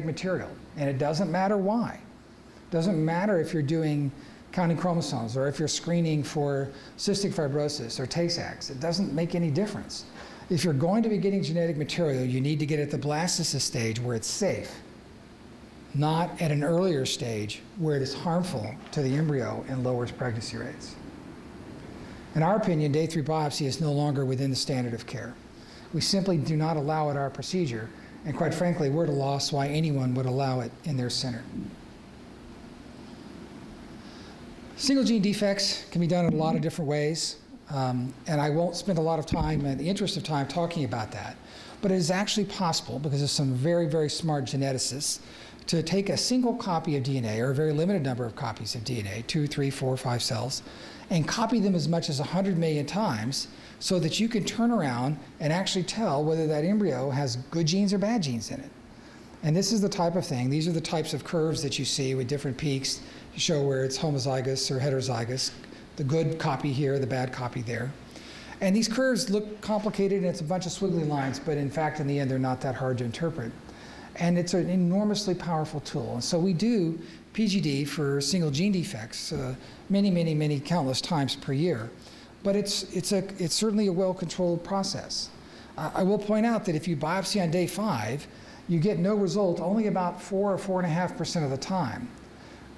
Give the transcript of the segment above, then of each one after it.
material, and it doesn't matter why. It doesn't matter if you're doing counting chromosomes or if you're screening for cystic fibrosis or Tay-Sachs. It doesn't make any difference. If you're going to be getting genetic material, you need to get at the blastocyst stage where it's safe, not at an earlier stage where it is harmful to the embryo and lowers pregnancy rates. In our opinion, day 3 biopsy is no longer within the standard of care. We simply do not allow it our procedure, and quite frankly, we're at a loss why anyone would allow it in their center. Single gene defects can be done in a lot of different ways, and I won't spend a lot of time, in the interest of time, talking about that. But it is actually possible, because of some very, very smart geneticists, to take a single copy of DNA, or a very limited number of copies of DNA, 2, 3, 4, 5 cells, and copy them as much as 100 million times so that you can turn around and actually tell whether that embryo has good genes or bad genes in it. And this is the type of thing, these are the types of curves that you see with different peaks to show where it's homozygous or heterozygous, the good copy here, the bad copy there. And these curves look complicated, and it's a bunch of squiggly lines, but in fact, in the end, they're not that hard to interpret. And it's an enormously powerful tool. And so we do PGD for single gene defects many, countless times per year. But it's certainly a well-controlled process. I will point out that if you biopsy on day 5, you get no result only about 4 or 4.5% of the time.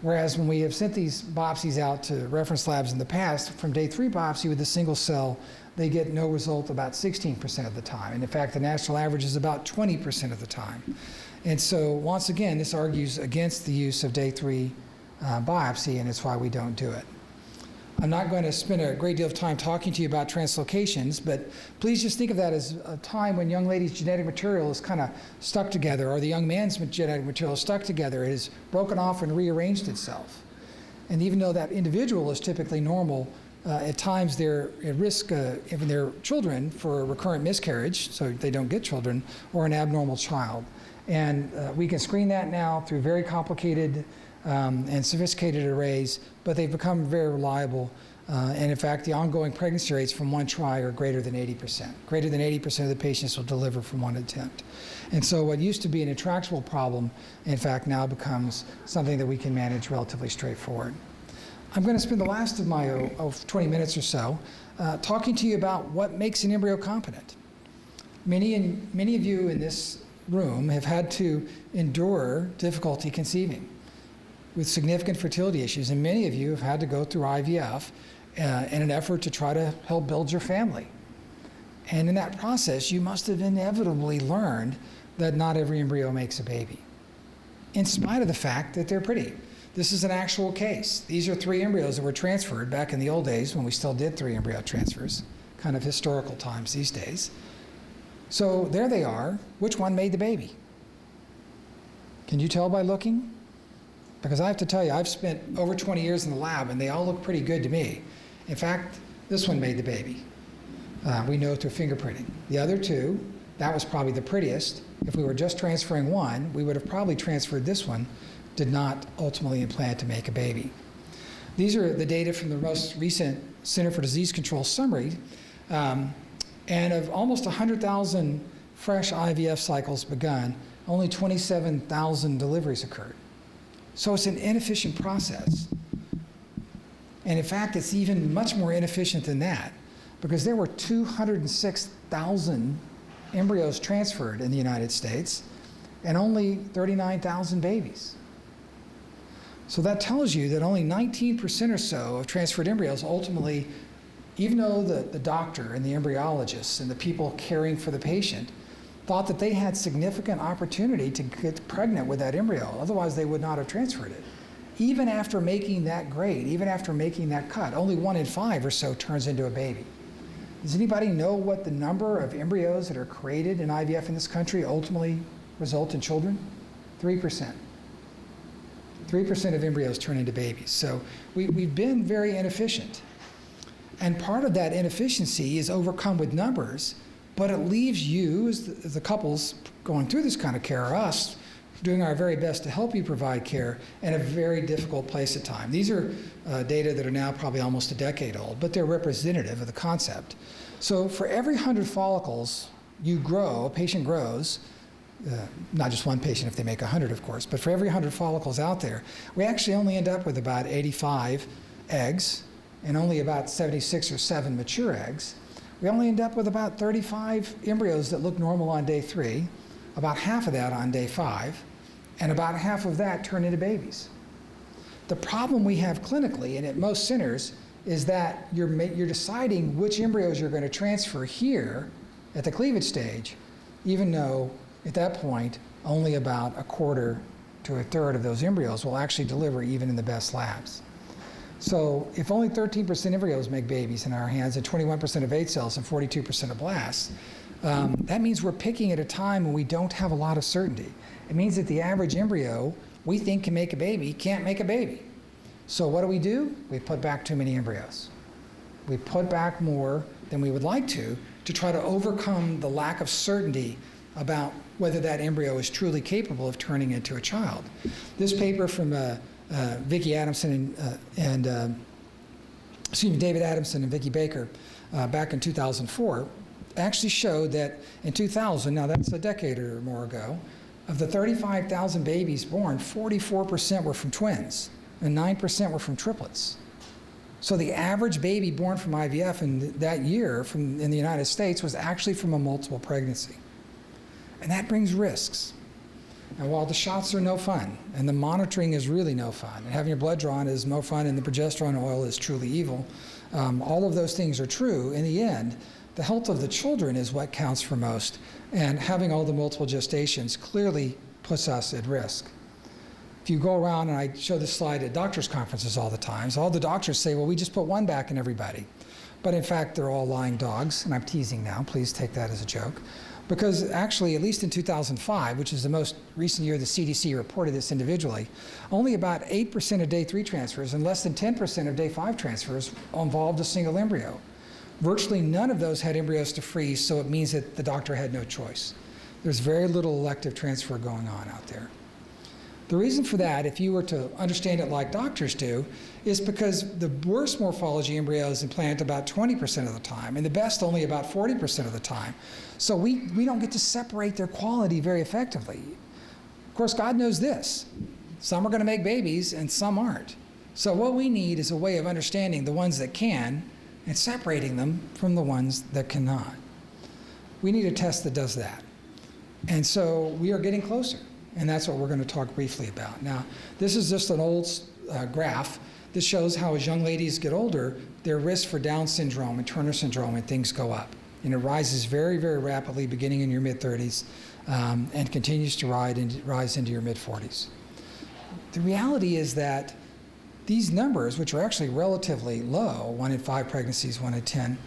Whereas when we have sent these biopsies out to reference labs in the past, from day 3 biopsy with a single cell, they get no result about 16% of the time. And in fact, the national average is about 20% of the time. And so once again, this argues against the use of day 3 biopsy, and it's why we don't do it. I'm not going to spend a great deal of time talking to you about translocations, but please just think of that as a time when young ladies' genetic material is kind of stuck together, or the young man's genetic material is stuck together. It has broken off and rearranged itself. And even though that individual is typically normal, at times they're at risk, even their children, for recurrent miscarriage, so they don't get children, or an abnormal child. And we can screen that now through very complicated and sophisticated arrays, but they've become very reliable. And in fact, the ongoing pregnancy rates from one try are greater than 80%. Greater than 80% of the patients will deliver from one attempt. And so what used to be an intractable problem, in fact, now becomes something that we can manage relatively straightforward. I'm going to spend the last of my 20 minutes or so talking to you about what makes an embryo competent. Many of you in this room have had to endure difficulty conceiving with significant fertility issues, and many of you have had to go through IVF in an effort to try to help build your family. And in that process, you must have inevitably learned that not every embryo makes a baby, in spite of the fact that they're pretty. This is an actual case. These are 3 embryos that were transferred back in the old days when we still did 3 embryo transfers, kind of historical times these days. So there they are. Which one made the baby? Can you tell by looking? Because I have to tell you, I've spent over 20 years in the lab, and they all look pretty good to me. In fact, this one made the baby. We know through fingerprinting. The other 2, that was probably the prettiest. If we were just transferring one, we would have probably transferred this one, did not ultimately implant to make a baby. These are the data from the most recent Center for Disease Control summary. And of almost 100,000 fresh IVF cycles begun, only 27,000 deliveries occurred. So it's an inefficient process. And in fact, it's even much more inefficient than that, because there were 206,000 embryos transferred in the United States and only 39,000 babies. So that tells you that only 19% or so of transferred embryos ultimately, even though the doctor and the embryologist and the people caring for the patient thought that they had significant opportunity to get pregnant with that embryo, otherwise they would not have transferred it. Even after making that grade, even after making that cut, only 1 in 5 or so turns into a baby. Does anybody know what the number of embryos that are created in IVF in this country ultimately result in children? 3%. 3% of embryos turn into babies. So we've been very inefficient. And part of that inefficiency is overcome with numbers, but it leaves you, as the couples going through this kind of care, or us, doing our very best to help you provide care, in a very difficult place at times. These are data that are now probably almost a decade old, but they're representative of the concept. So for every 100 follicles you grow, a patient grows, not just one patient if they make 100, of course, but for every 100 follicles out there, we actually only end up with about 85 eggs and only about 76 or 7 mature eggs. We only end up with about 35 embryos that look normal on day 3, about half of that on day 5, and about half of that turn into babies. The problem we have clinically and at most centers is that you're deciding which embryos you're going to transfer here at the cleavage stage, even though at that point only about a quarter to a third of those embryos will actually deliver even in the best labs. So if only 13% embryos make babies in our hands and 21% of egg cells and 42% of blasts, that means we're picking at a time when we don't have a lot of certainty. It means that the average embryo we think can make a baby can't make a baby. So what do? We put back too many embryos. We put back more than we would like to try to overcome the lack of certainty about whether that embryo is truly capable of turning into a child. This paper from Vicki Adamson and David Adamson and Vicki Baker back in 2004 actually showed that in 2000, now that's a decade or more ago, of the 35,000 babies born, 44% were from twins and 9% were from triplets. So the average baby born from IVF in that year in the United States was actually from a multiple pregnancy. And that brings risks. And while the shots are no fun, and the monitoring is really no fun, and having your blood drawn is no fun, and the progesterone oil is truly evil, all of those things are true. In the end, the health of the children is what counts for most, and having all the multiple gestations clearly puts us at risk. If you go around, and I show this slide at doctors' conferences all the time, so all the doctors say, well, we just put one back in everybody. But in fact, they're all lying dogs, and I'm teasing now, please take that as a joke. Because actually, at least in 2005, which is the most recent year the CDC reported this individually, only about 8% of day 3 transfers and less than 10% of day 5 transfers involved a single embryo. Virtually none of those had embryos to freeze, so it means that the doctor had no choice. There's very little elective transfer going on out there. The reason for that, if you were to understand it like doctors do, is because the worst morphology embryos implant about 20% of the time, and the best only about 40% of the time. So we don't get to separate their quality very effectively. Of course, God knows this. Some are going to make babies, and some aren't. So what we need is a way of understanding the ones that can and separating them from the ones that cannot. We need a test that does that. And so we are getting closer. And that's what we're going to talk briefly about. Now, this is just an old graph. This shows how as young ladies get older, their risk for Down syndrome and Turner syndrome and things go up. And it rises very, very rapidly beginning in your mid-30s and continues to rise into your mid-40s. The reality is that these numbers, which are actually relatively low, 1 in 5 pregnancies, 1 in 10,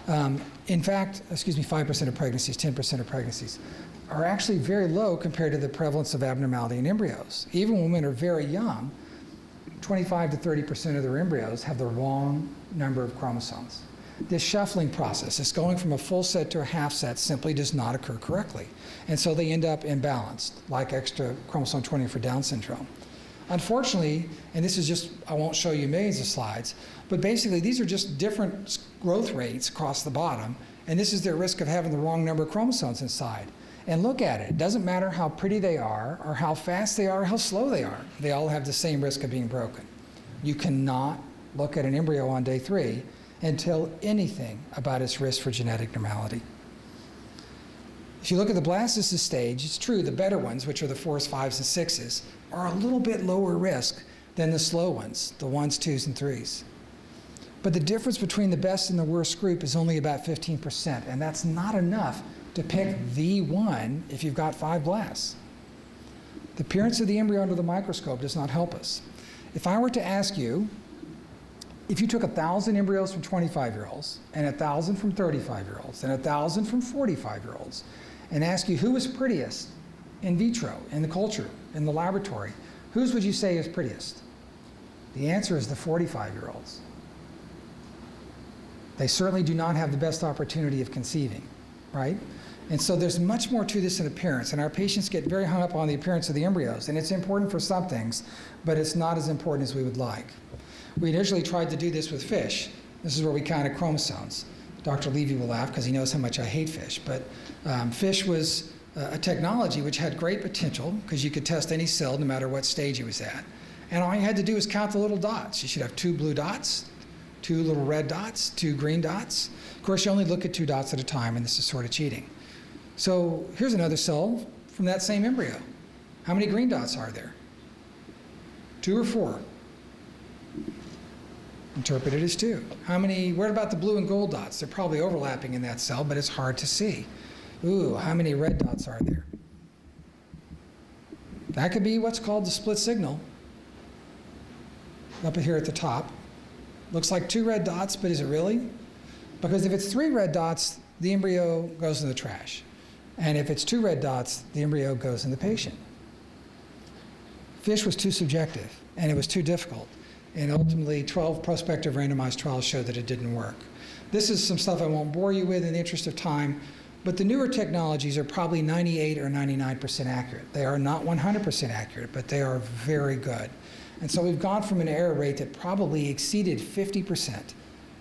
5% of pregnancies, 10% of pregnancies, are actually very low compared to the prevalence of abnormality in embryos. Even when women are very young, 25 to 30% of their embryos have the wrong number of chromosomes. This shuffling process, this going from a full set to a half set, simply does not occur correctly. And so they end up imbalanced, like extra chromosome 20 for Down syndrome. Unfortunately, and this is just, I won't show you millions of slides, but basically these are just different growth rates across the bottom, and this is their risk of having the wrong number of chromosomes inside. And look at it. It doesn't matter how pretty they are, or how fast they are, or how slow they are. They all have the same risk of being broken. You cannot look at an embryo on day 3 and tell anything about its risk for genetic normality. If you look at the blastocyst stage, it's true, the better ones, which are the 4s, 5s, and 6s, are a little bit lower risk than the slow ones, the 1s, 2s, and 3s. But the difference between the best and the worst group is only about 15%, and that's not enough to pick the one if you've got 5 blasts. The appearance of the embryo under the microscope does not help us. If I were to ask you, if you took 1,000 embryos from 25-year-olds, and 1,000 from 35-year-olds, and 1,000 from 45-year-olds, and ask you who was prettiest in vitro, in the culture, in the laboratory, whose would you say is prettiest? The answer is the 45-year-olds. They certainly do not have the best opportunity of conceiving, right? And so there's much more to this than appearance, and our patients get very hung up on the appearance of the embryos, and it's important for some things, but it's not as important as we would like. We initially tried to do this with fish. This is where we counted chromosomes. Dr. Levy will laugh because he knows how much I hate fish, but fish was a technology which had great potential because you could test any cell no matter what stage it was at. And all you had to do was count the little dots. You should have 2 blue dots, 2 little red dots, 2 green dots. Of course, you only look at 2 dots at a time, and this is sort of cheating. So here's another cell from that same embryo. How many green dots are there? 2 or 4? Interpreted as 2. What about the blue and gold dots? They're probably overlapping in that cell, but it's hard to see. Ooh, how many red dots are there? That could be what's called the split signal. Up here at the top. Looks like 2 red dots, but is it really? Because if it's 3 red dots, the embryo goes in the trash. And if it's 2 red dots, the embryo goes in the patient. FISH was too subjective, and it was too difficult. And ultimately, 12 prospective randomized trials showed that it didn't work. This is some stuff I won't bore you with in the interest of time, but the newer technologies are probably 98 or 99% accurate. They are not 100% accurate, but they are very good. And so we've gone from an error rate that probably exceeded 50%.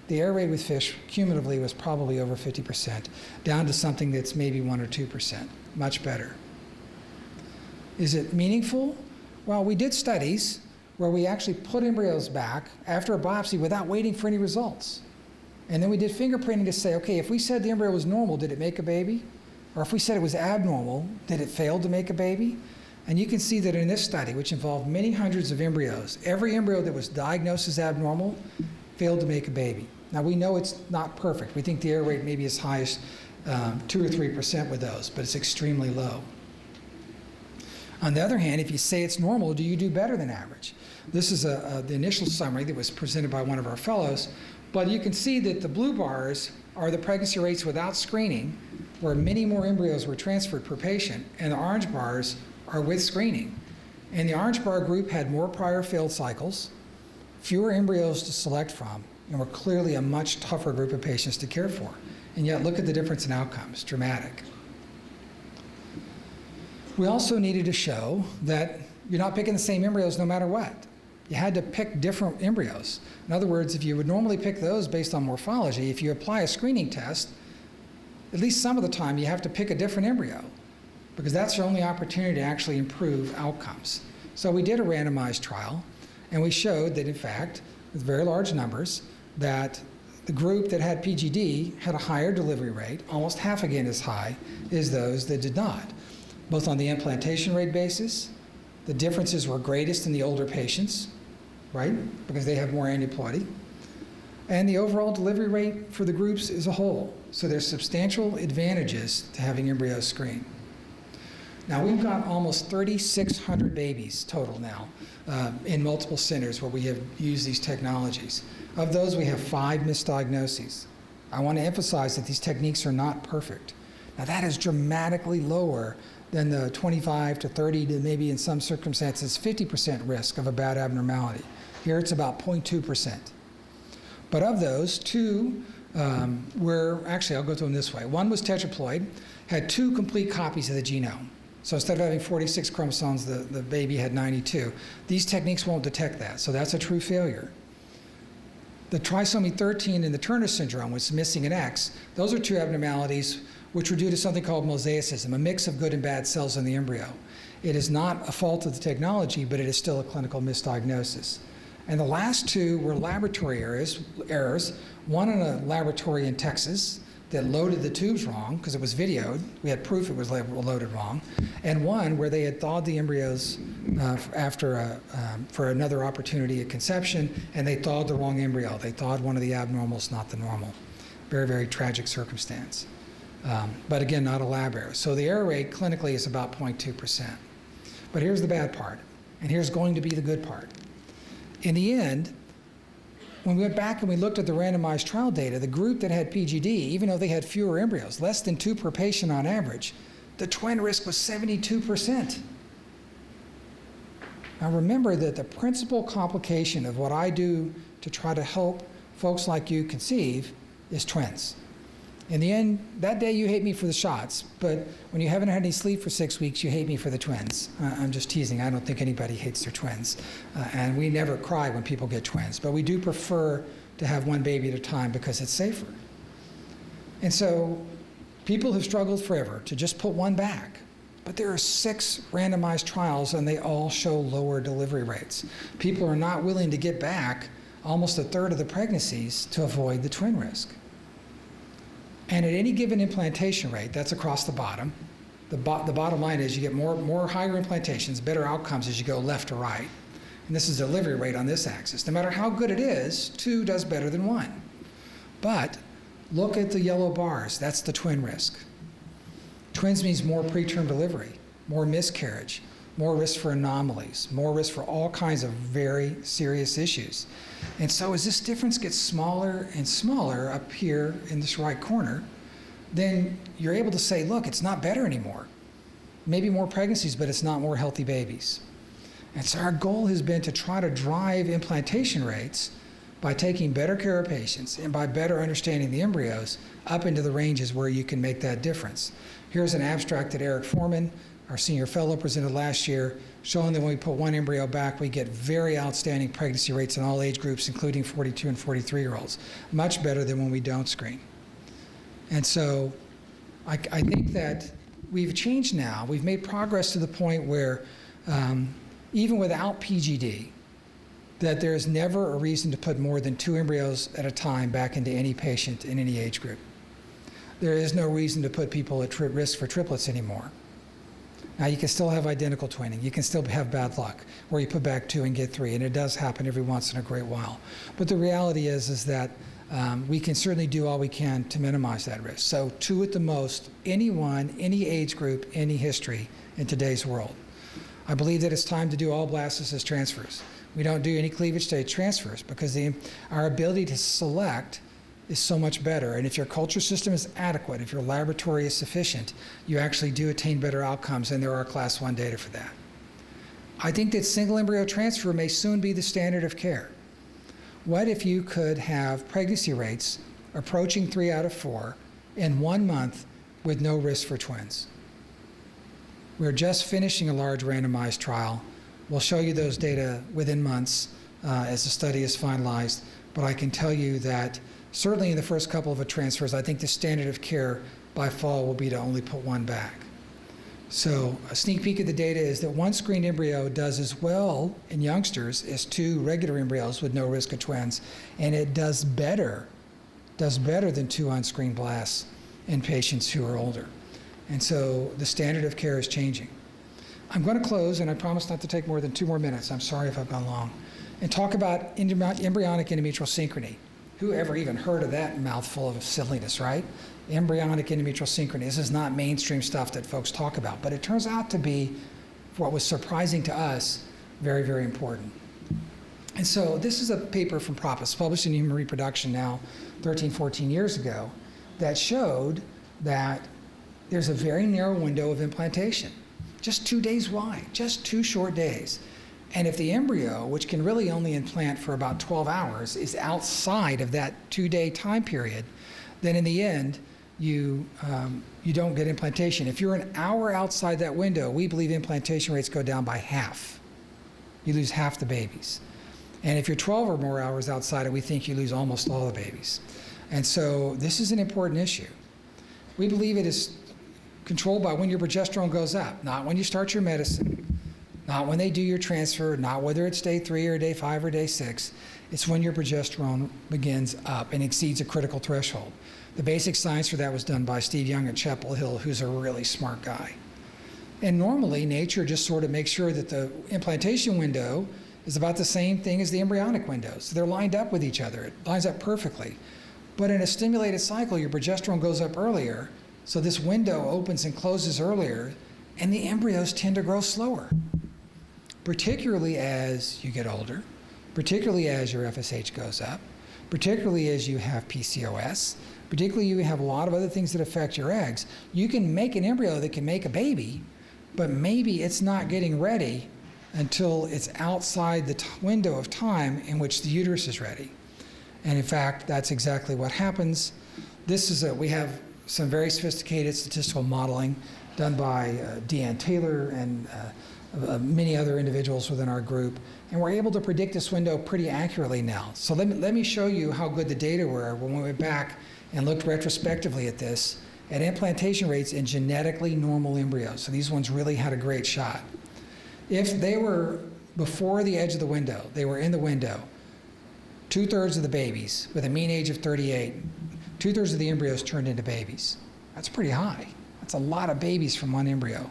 The error rate with FISH cumulatively was probably over 50%, down to something that's maybe 1 or 2%, much better. Is it meaningful? Well, we did studies where we actually put embryos back after a biopsy without waiting for any results. And then we did fingerprinting to say, okay, if we said the embryo was normal, did it make a baby? Or if we said it was abnormal, did it fail to make a baby? And you can see that in this study, which involved many hundreds of embryos, every embryo that was diagnosed as abnormal failed to make a baby. Now, we know it's not perfect. We think the error rate may be as high as 2 or 3% with those, but it's extremely low. On the other hand, if you say it's normal, do you do better than average? This is the initial summary that was presented by one of our fellows, but you can see that the blue bars are the pregnancy rates without screening, where many more embryos were transferred per patient, and the orange bars are with screening. And the orange bar group had more prior failed cycles, fewer embryos to select from, and were clearly a much tougher group of patients to care for. And yet, look at the difference in outcomes, dramatic. We also needed to show that you're not picking the same embryos no matter what. You had to pick different embryos. In other words, if you would normally pick those based on morphology, if you apply a screening test, at least some of the time you have to pick a different embryo, because that's your only opportunity to actually improve outcomes. So we did a randomized trial, and we showed that, in fact, with very large numbers, that the group that had PGD had a higher delivery rate, almost half again as high as those that did not, both on the implantation rate basis. The differences were greatest in the older patients, right, because they have more aneuploidy, and the overall delivery rate for the groups as a whole. So there's substantial advantages to having embryos screened. Now, we've got almost 3,600 babies total now in multiple centers where we have used these technologies. Of those, we have 5 misdiagnoses. I want to emphasize that these techniques are not perfect. Now, that is dramatically lower than the 25 to 30 to maybe in some circumstances 50% risk of a bad abnormality. Here it's about 0.2%. But of those, 2 were, actually I'll go through them this way. 1 was tetraploid, had 2 complete copies of the genome. So instead of having 46 chromosomes, the baby had 92. These techniques won't detect that, so that's a true failure. The trisomy 13 and the Turner syndrome, which is missing an X, those are 2 abnormalities which were due to something called mosaicism, a mix of good and bad cells in the embryo. It is not a fault of the technology, but it is still a clinical misdiagnosis. And the last 2 were laboratory errors, one in a laboratory in Texas that loaded the tubes wrong because it was videoed. We had proof it was loaded wrong. And one where they had thawed the embryos for another opportunity at conception, and they thawed the wrong embryo. They thawed one of the abnormals, not the normal. Very, very tragic circumstance. But again, not a lab error. So the error rate clinically is about 0.2%. But here's the bad part, and here's going to be the good part. In the end, when we went back and we looked at the randomized trial data, the group that had PGD, even though they had fewer embryos, less than 2 per patient on average, the twin risk was 72%. Now remember that the principal complication of what I do to try to help folks like you conceive is twins. In the end, that day you hate me for the shots, but when you haven't had any sleep for 6 weeks, you hate me for the twins. I'm just teasing. I don't think anybody hates their twins. And we never cry when people get twins, but we do prefer to have one baby at a time because it's safer. And so People have struggled forever to just put one back. But there are 6 randomized trials, and they all show lower delivery rates. People are not willing to get back almost a third of the pregnancies to avoid the twin risk. And at any given implantation rate, that's across the bottom, the bottom line is you get more higher implantations, better outcomes as you go left to right. And this is delivery rate on this axis. No matter how good it is, 2 does better than 1. But look at the yellow bars. That's the twin risk. Twins means more preterm delivery, more miscarriage, more risk for anomalies, more risk for all kinds of very serious issues. And so as this difference gets smaller and smaller up here in this right corner, then you're able to say, look, it's not better anymore. Maybe more pregnancies, but it's not more healthy babies. And so our goal has been to try to drive implantation rates by taking better care of patients and by better understanding the embryos up into the ranges where you can make that difference. Here's an abstract that Eric Foreman, our senior fellow, presented last year, showing that when we put one embryo back, we get very outstanding pregnancy rates in all age groups, including 42 and 43-year-olds, much better than when we don't screen. And so I think that we've changed now. We've made progress to the point where even without PGD, that there is never a reason to put more than 2 embryos at a time back into any patient in any age group. There is no reason to put people at risk for triplets anymore. Now, you can still have identical twinning. You can still have bad luck where you put back 2 and get 3, and it does happen every once in a great while. But the reality is that we can certainly do all we can to minimize that risk. So 2 at the most, anyone, any age group, any history in today's world. I believe that it's time to do all blastocyst transfers. We don't do any cleavage stage transfers because our ability to select is so much better. And if your culture system is adequate, if your laboratory is sufficient, you actually do attain better outcomes, and there are class 1 data for that. I think that single embryo transfer may soon be the standard of care. What if you could have pregnancy rates approaching 3 out of 4 in 1 month with no risk for twins? We're just finishing a large randomized trial. We'll show you those data within months as the study is finalized, but I can tell you that certainly in the first couple of transfers, I think the standard of care by fall will be to only put 1 back. So a sneak peek of the data is that 1 screened embryo does as well in youngsters as 2 regular embryos with no risk of twins, and it does better than 2 unscreened blasts in patients who are older. And so the standard of care is changing. I'm going to close, and I promise not to take more than 2 more minutes. I'm sorry if I've gone long. And talk about embryonic endometrial synchrony. Who ever even heard of that mouthful of silliness, right? Embryonic endometrial synchrony. This is not mainstream stuff that folks talk about, but it turns out to be, what was surprising to us, very, very important. And so this is a paper from Propus, published in Human Reproduction now 13, 14 years ago, that showed that there's a very narrow window of implantation, just 2 days wide, just 2 short days. And if the embryo, which can really only implant for about 12 hours, is outside of that 2-day time period, then in the end, you don't get implantation. If you're an hour outside that window, we believe implantation rates go down by half. You lose half the babies. And if you're 12 or more hours outside it, we think you lose almost all the babies. And so this is an important issue. We believe it is controlled by when your progesterone goes up, not when you start your medicine, not when they do your transfer, not whether it's day 3 or day 5 or day 6. It's when your progesterone begins up and exceeds a critical threshold. The basic science for that was done by Steve Young at Chapel Hill, who's a really smart guy. And normally, nature just sort of makes sure that the implantation window is about the same thing as the embryonic windows. So they're lined up with each other. It lines up perfectly. But in a stimulated cycle, your progesterone goes up earlier, so this window opens and closes earlier, and the embryos tend to grow slower, particularly as you get older, particularly as your FSH goes up, particularly as you have PCOS, particularly you have a lot of other things that affect your eggs. You can make an embryo that can make a baby, but maybe it's not getting ready until it's outside the window of time in which the uterus is ready. And in fact, that's exactly what happens. We have some very sophisticated statistical modeling done by Deanne Taylor and many other individuals within our group, and we're able to predict this window pretty accurately now. So let me show you how good the data were when we went back and looked retrospectively at this at implantation rates in genetically normal embryos. So these ones really had a great shot. If they were before the edge of the window, they were in the window, 2/3 of the babies with a mean age of 38, 2/3 of the embryos turned into babies. That's pretty high. That's a lot of babies from one embryo.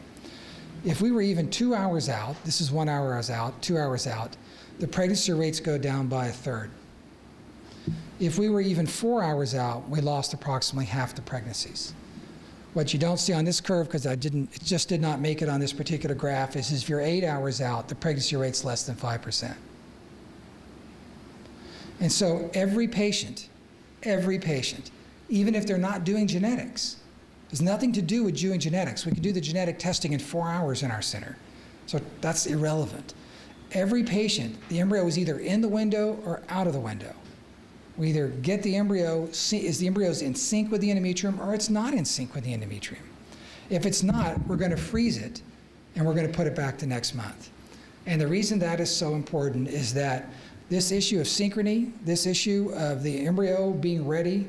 If we were even 2 hours out, this is 1 hour out, 2 hours out, the pregnancy rates go down by 1/3. If we were even 4 hours out, we lost approximately half the pregnancies. What you don't see on this curve, because it just did not make it on this particular graph, is if you're 8 hours out, the pregnancy rate's less than 5%. And so every patient, even if they're not doing genetics, there's nothing to do with doing genetics. We can do the genetic testing in 4 hours in our center. So that's irrelevant. Every patient, the embryo is either in the window or out of the window. We either get the embryo, is the embryo in sync with the endometrium, or it's not in sync with the endometrium. If it's not, we're going to freeze it, and we're going to put it back to next month. And the reason that is so important is that this issue of synchrony, this issue of the embryo being ready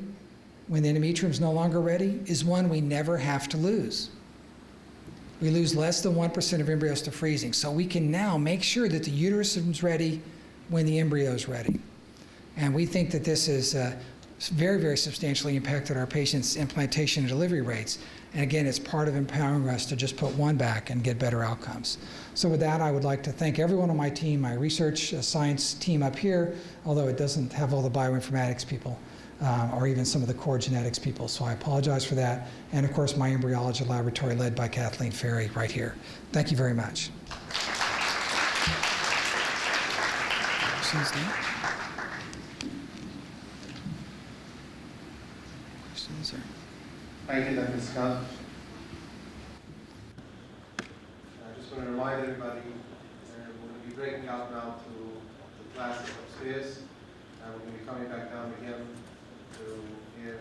when the endometrium is no longer ready, is one we never have to lose. We lose less than 1% of embryos to freezing. So we can now make sure that the uterus is ready when the embryo is ready. And we think that this has very, very substantially impacted our patients' implantation and delivery rates. And again, it's part of empowering us to just put one back and get better outcomes. So with that, I would like to thank everyone on my team, my research science team up here, although it doesn't have all the bioinformatics people or even some of the core genetics people. So I apologize for that. And of course, my embryology laboratory led by Kathleen Ferry right here. Thank you very much. Thank you, Dr. Scott. I just want to remind everybody we're going to be breaking out now to the classes upstairs. We're going to be coming back down again to hear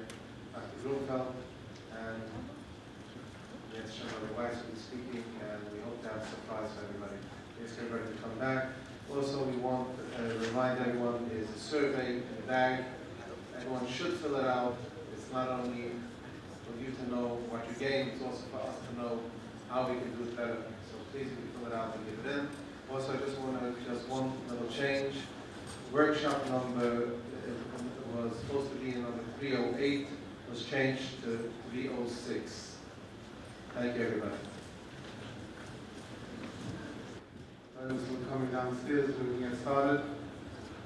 Dr. Grunfeld and Jens Weiss will be speaking, and we hope to have a surprise for everybody. It's everybody to come back. Also, we want to remind everyone there's a survey in the bag. Everyone should fill it out. It's not only for you to know what you gain, it's also for us to know how we can do it better. So please, if you fill it out and give it in. Also, I just want to one little change. Workshop number was supposed to be number 308, was changed to 306. Thank you, everybody. Those who are coming downstairs, we can get started.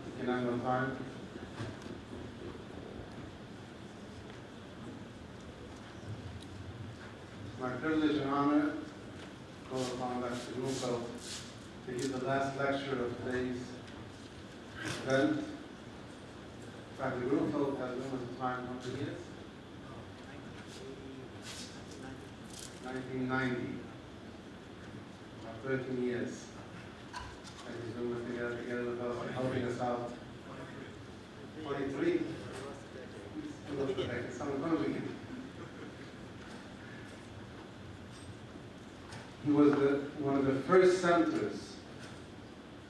We can end on time. My privilege and honor to call upon Dr. Grunfeld to give the last lecture of today's event. Dr. Grunfeld has been with the time how many years? 1990. About 13 years. And he's been with together with us, helping us out. 43. He was one of the first centers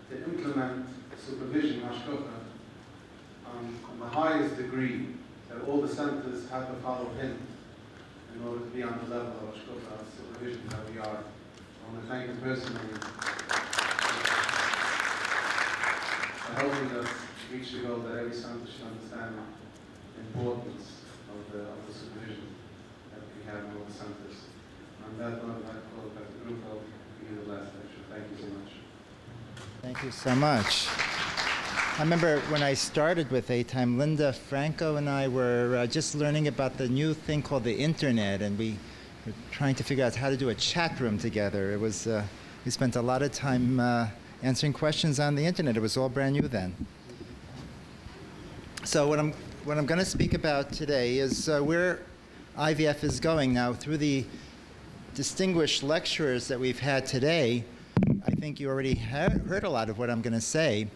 to implement supervision, hashgacha, on the highest degree, that all the centers had to follow him in order to be on the level of hashgacha supervision that we are. I want to thank him personally for helping us reach the goal that every center should understand the importance of the supervision that we have in all the centers. On that note, I call Dr. Grunfeld to give the last lecture. Thank you so much. Thank you so much. I remember when I started with A-Time, Linda Franco and I were just learning about the new thing called the internet, and we were trying to figure out how to do a chat room together. It was, we spent a lot of time answering questions on the internet. It was all brand new then. So what I'm going to speak about today is where IVF is going now. Through the distinguished lecturers that we've had today, I think you already heard a lot of what I'm going to say.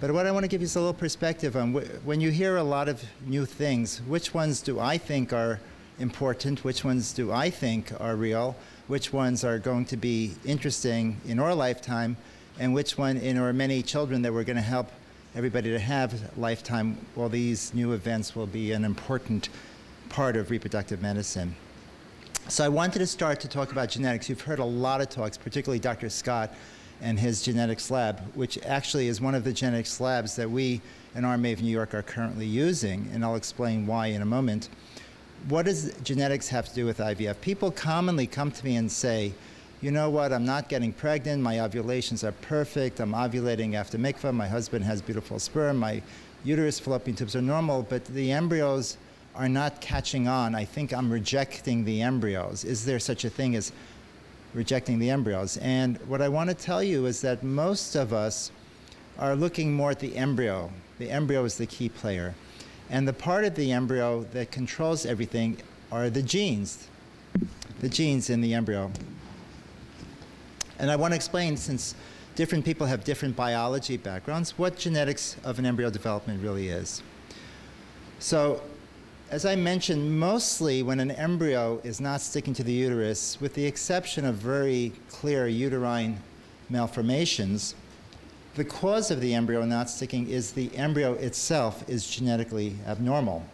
But what I want to give you is a little perspective on when you hear a lot of new things, which ones do I think are important, which ones do I think are real, which ones are going to be interesting in our lifetime, and which one in our many children that we're going to help everybody to have lifetime. Well, these new events will be an important part of reproductive medicine. So I wanted to start to talk about genetics. You've heard a lot of talks, particularly Dr. Scott and his genetics lab, which actually is one of the genetics labs that we in RMA of New York are currently using, and I'll explain why in a moment. What does genetics have to do with IVF? People commonly come to me and say, you know what, I'm not getting pregnant, my ovulations are perfect, I'm ovulating after mikvah, my husband has beautiful sperm, my uterus fallopian tubes are normal, but the embryos are not catching on. I think I'm rejecting the embryos. Is there such a thing as rejecting the embryos? And what I want to tell you is that most of us are looking more at the embryo. The embryo is the key player. And the part of the embryo that controls everything are the genes in the embryo. And I want to explain, since different people have different biology backgrounds, what genetics of an embryo development really is. So, as I mentioned, mostly when an embryo is not sticking to the uterus, with the exception of very clear uterine malformations, the cause of the embryo not sticking is the embryo itself is genetically abnormal.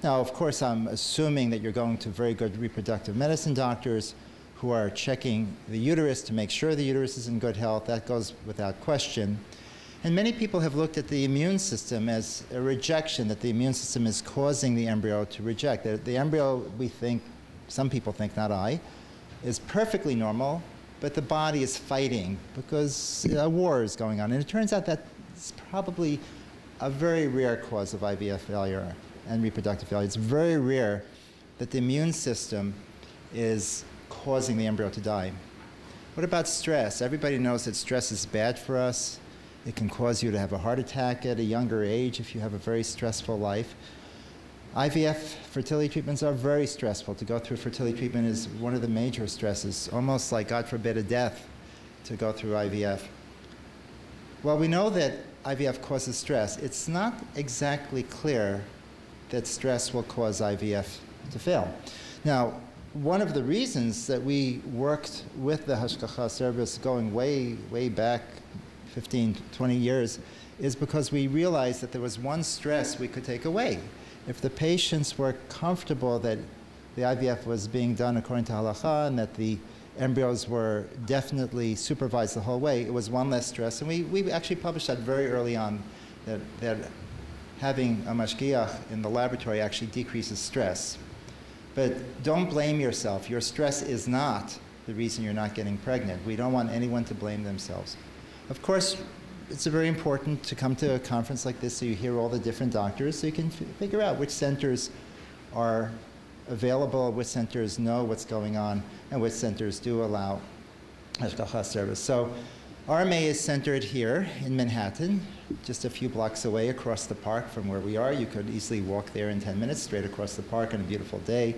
Now, of course, I'm assuming that you're going to very good reproductive medicine doctors who are checking the uterus to make sure the uterus is in good health. That goes without question. And many people have looked at the immune system as a rejection, that the immune system is causing the embryo to reject. The embryo, we think, some people think, not I, is perfectly normal, but the body is fighting because a war is going on. And it turns out that's probably a very rare cause of IVF failure and reproductive failure. It's very rare that the immune system is causing the embryo to die. What about stress? Everybody knows that stress is bad for us. It can cause you to have a heart attack at a younger age if you have a very stressful life. IVF fertility treatments are very stressful. To go through fertility treatment is one of the major stresses, almost like, God forbid, a death to go through IVF. Well, we know that IVF causes stress. It's not exactly clear that stress will cause IVF to fail. Now, one of the reasons that we worked with the Hashgacha service going way, way back 15, 20 years is because we realized that there was one stress we could take away. If the patients were comfortable that the IVF was being done according to halacha and that the embryos were definitely supervised the whole way, it was one less stress. And we actually published that very early on, that having a mashgiach in the laboratory actually decreases stress. But don't blame yourself. Your stress is not the reason you're not getting pregnant. We don't want anyone to blame themselves. Of course, it's very important to come to a conference like this so you hear all the different doctors so you can figure out which centers are available, which centers know what's going on, and which centers do allow Hashgacha service. So RMA is centered here in Manhattan, just a few blocks away across the park from where we are. You could easily walk there in 10 minutes straight across the park on a beautiful day.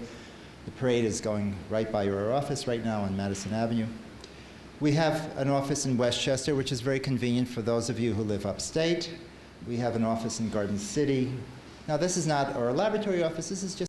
The parade is going right by your office right now on Madison Avenue. We have an office in Westchester, which is very convenient for those of you who live upstate. We have an office in Garden City. Now, this is not our laboratory office. This is just